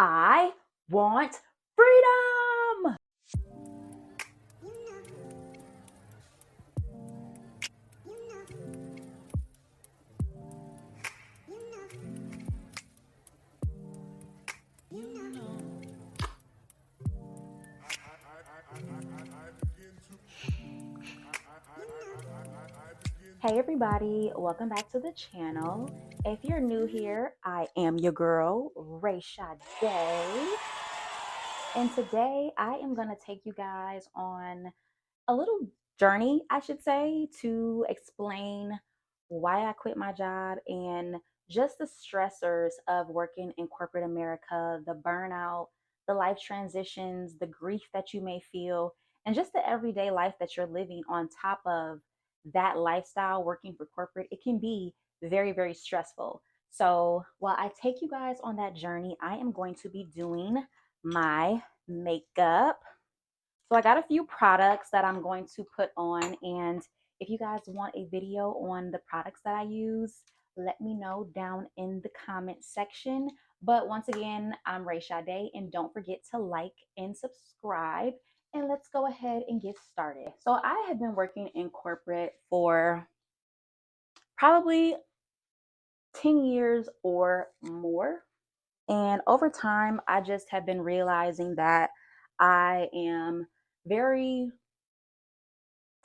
I want freedom. Hey everybody, welcome back to the channel. If you're new here, I am your girl, Raysha Day. And today I am going to take you guys on a little journey, I should say, to explain why I quit my job and just the stressors of working in corporate America, the burnout, the life transitions, the grief that you may feel, and just the everyday life that you're living on top of that lifestyle working for corporate. It can be very, very stressful. So while I take you guys on that journey, I am going to be doing my makeup. So I got a few products that I'm going to put on, and if you guys want a video on the products that I use, let me know down in the comment section. But once again, I'm Raysha Day, and don't forget to like and subscribe. And let's go ahead and get started. So I have been working in corporate for probably 10 years or more. And over time, I just have been realizing that I am very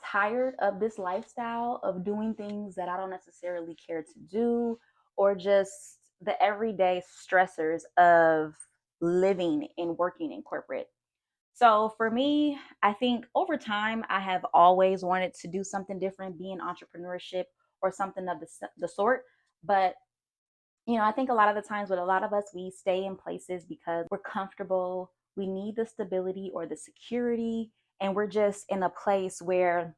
tired of this lifestyle of doing things that I don't necessarily care to do, or just the everyday stressors of living and working in corporate. So for me, I think over time, I have always wanted to do something different, be in entrepreneurship or something of the sort. But I think a lot of the times with a lot of us, we stay in places because we're comfortable. We need the stability or the security, and we're just in a place where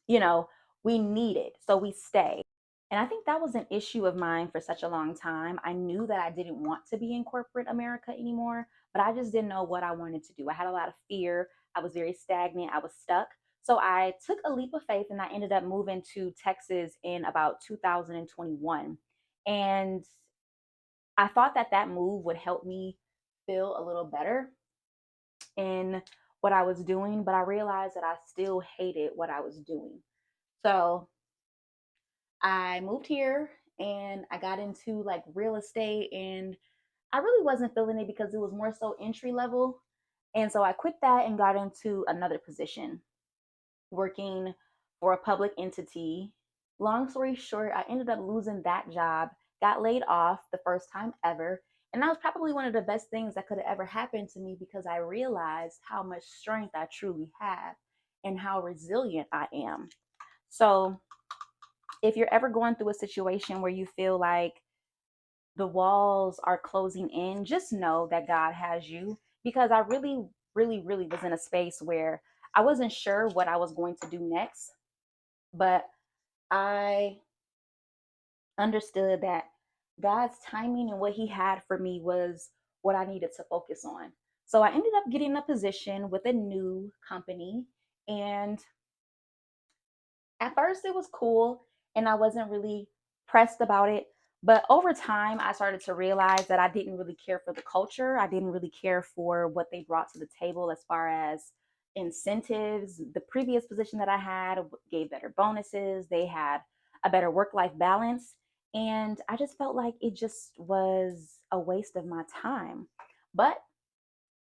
you know, we need it. So we stay. And I think that was an issue of mine for such a long time. I knew that I didn't want to be in corporate America anymore, but I just didn't know what I wanted to do. I had a lot of fear. I was very stagnant. I was stuck. So I took a leap of faith and I ended up moving to Texas in about 2021. And I thought that that move would help me feel a little better in what I was doing, but I realized that I still hated what I was doing. So I moved here and I got into like real estate, and I really wasn't feeling it because it was more so entry level. And so I quit that and got into another position working for a public entity. Long story short, I ended up losing that job, got laid off the first time ever. And that was probably one of the best things that could have ever happened to me because I realized how much strength I truly have and how resilient I am. So if you're ever going through a situation where you feel like the walls are closing in, just know that God has you. Because I really, really, really was in a space where I wasn't sure what I was going to do next, but I understood that God's timing and what He had for me was what I needed to focus on. So I ended up getting a position with a new company, and at first it was cool and I wasn't really pressed about it. But over time, I started to realize that I didn't really care for the culture. I didn't really care for what they brought to the table as far as incentives. The previous position that I had gave better bonuses, they had a better work life balance. And I just felt like it just was a waste of my time. But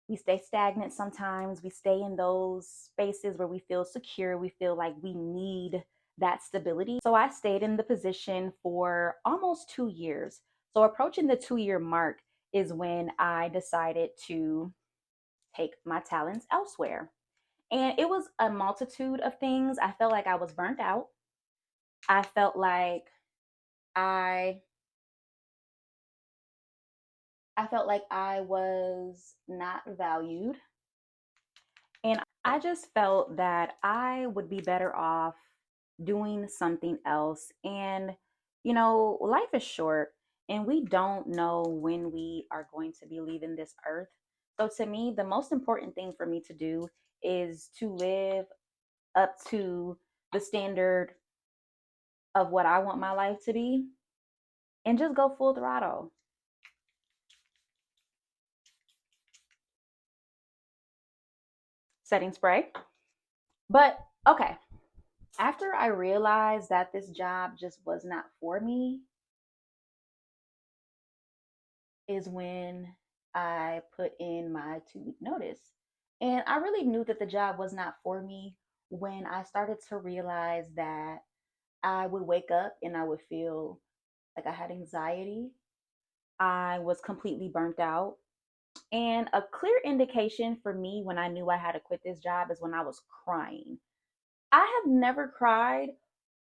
we stay stagnant sometimes. We stay in those spaces where we feel secure. We feel like we need that stability. So I stayed in the position for almost 2 years. So approaching the 2 year mark is when I decided to take my talents elsewhere. And it was a multitude of things. I felt like I was burnt out. I felt like I I felt like I was not valued. And I just felt that I would be better off doing something else. And, life is short and we don't know when we are going to be leaving this earth. So, to me, the most important thing for me to do is to live up to the standard of what I want my life to be and just go full throttle. setting spray. But okay, after I realized that this job just was not for me, is when I put in my 2 week notice. And I really knew that the job was not for me when I started to realize that I would wake up and I would feel like I had anxiety. I was completely burnt out. And a clear indication for me when I knew I had to quit this job is when I was crying. I have never cried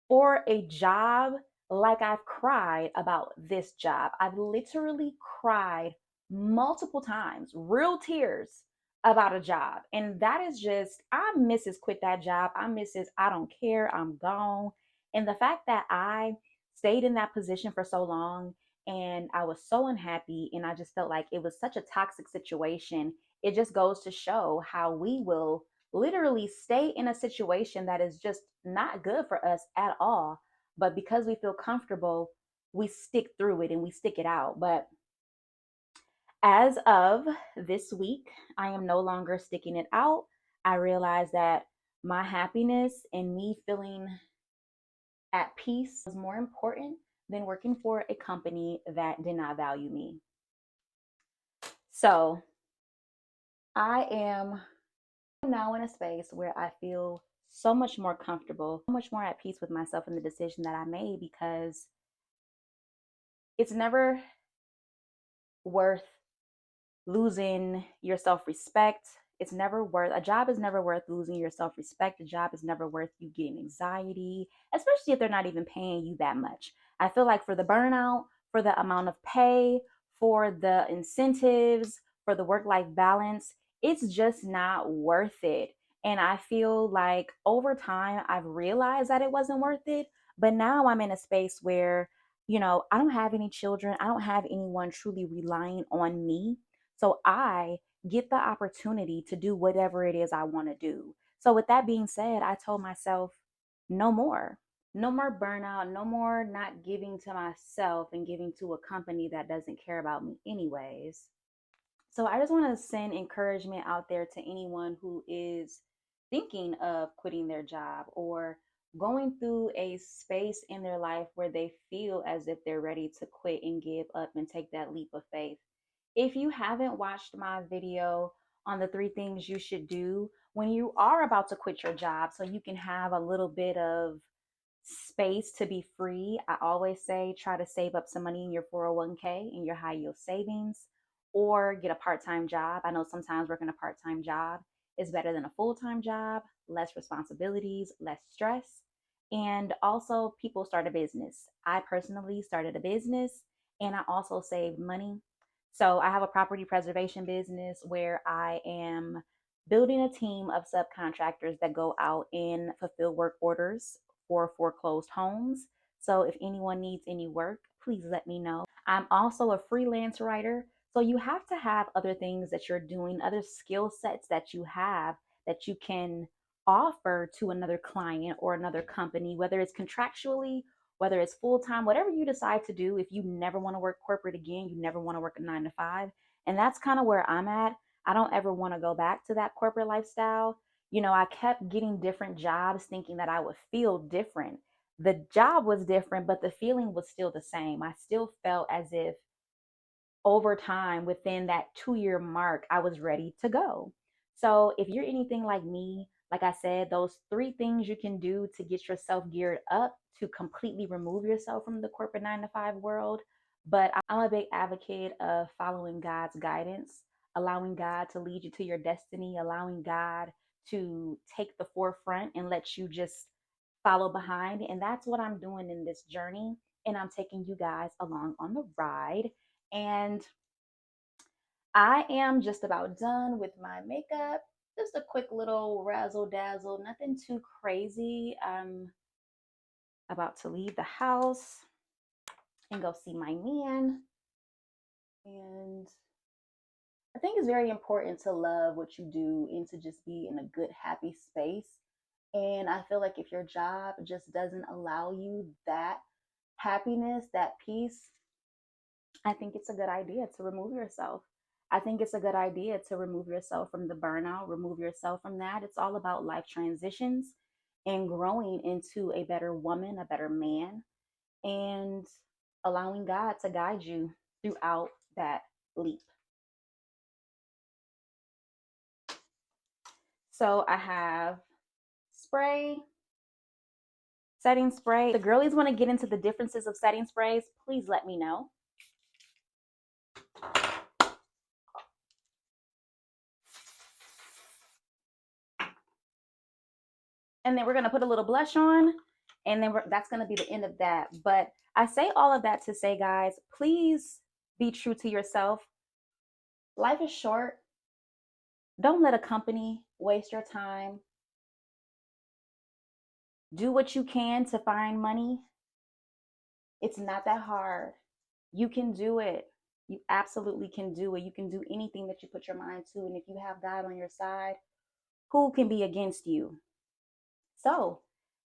for a job like I've cried about this job. I've literally cried multiple times, real tears about a job. And that is just, I Mrs. Quit that job. I Mrs. I don't care. I'm gone. And the fact that I stayed in that position for so long and I was so unhappy and I just felt like it was such a toxic situation, it just goes to show how we will literally stay in a situation that is just not good for us at all. But because we feel comfortable, we stick through it and we stick it out. But as of this week, I am no longer sticking it out. I realize that my happiness and me feeling at peace was more important than working for a company that did not value me. So I am now in a space where I feel so much more comfortable, so much more at peace with myself and the decision that I made, because it's never worth losing your self-respect. It's never worth, a job is never worth losing your self-respect. A job is never worth you getting anxiety, especially if they're not even paying you that much. I feel like for the burnout, for the amount of pay, for the incentives, for the work-life balance, it's just not worth it. And I feel like over time I've realized that it wasn't worth it, but now I'm in a space where, I don't have any children. I don't have anyone truly relying on me, so I get the opportunity to do whatever it is I want to do. So, with that being said, I told myself, no more. No more burnout, no more not giving to myself and giving to a company that doesn't care about me, anyways. So, I just want to send encouragement out there to anyone who is thinking of quitting their job or going through a space in their life where they feel as if they're ready to quit and give up and take that leap of faith. If you haven't watched my video on the 3 things you should do when you are about to quit your job so you can have a little bit of space to be free, I always say try to save up some money in your 401k in your high yield savings, or get a part time job. I know sometimes working a part time job is better than a full time job, less responsibilities, less stress. And also, people start a business. I personally started a business and I also saved money. So, I have a property preservation business where I am building a team of subcontractors that go out and fulfill work orders for foreclosed homes. So if anyone needs any work, please let me know. I'm also a freelance writer. So you have to have other things that you're doing, other skill sets that you have that you can offer to another client or another company, whether it's contractually, whether it's full time, whatever you decide to do. If you never want to work corporate again, you never want to work a 9 to 5. And that's kind of where I'm at. I don't ever want to go back to that corporate lifestyle. I kept getting different jobs thinking that I would feel different. The job was different, but the feeling was still the same. I still felt as if over time, within that 2 year mark, I was ready to go. So if you're anything like me, like I said, those 3 things you can do to get yourself geared up to completely remove yourself from the corporate 9 to 5 world. But I'm a big advocate of following God's guidance, allowing God to lead you to your destiny, allowing God to take the forefront and let you just follow behind. And that's what I'm doing in this journey. And I'm taking you guys along on the ride. And I am just about done with my makeup. Just a quick little razzle dazzle, nothing too crazy. I'm about to leave the house and go see my man. And I think it's very important to love what you do and to just be in a good, happy space. And I feel like if your job just doesn't allow you that happiness, that peace, I think it's a good idea to remove yourself. I think it's a good idea to remove yourself from the burnout, remove yourself from that. It's all about life transitions and growing into a better woman, a better man, and allowing God to guide you throughout that leap. So I have spray, setting spray. The girlies want to get into the differences of setting sprays, please let me know. And then we're going to put a little blush on, and then that's going to be the end of that. But I say all of that to say, guys, please be true to yourself. Life is short. Don't let a company waste your time. Do what you can to find money. It's not that hard. You can do it. You absolutely can do it. You can do anything that you put your mind to. And if you have God on your side, who can be against you? So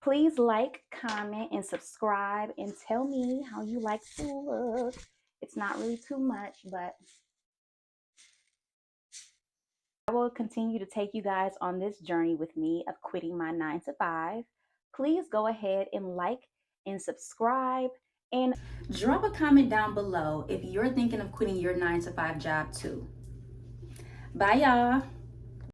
please like, comment, and subscribe, and tell me how you like to look. It's not really too much, but I will continue to take you guys on this journey with me of quitting my 9 to 5. Please go ahead and like and subscribe, and drop a comment down below if you're thinking of quitting your 9 to 5 job too. Bye, y'all.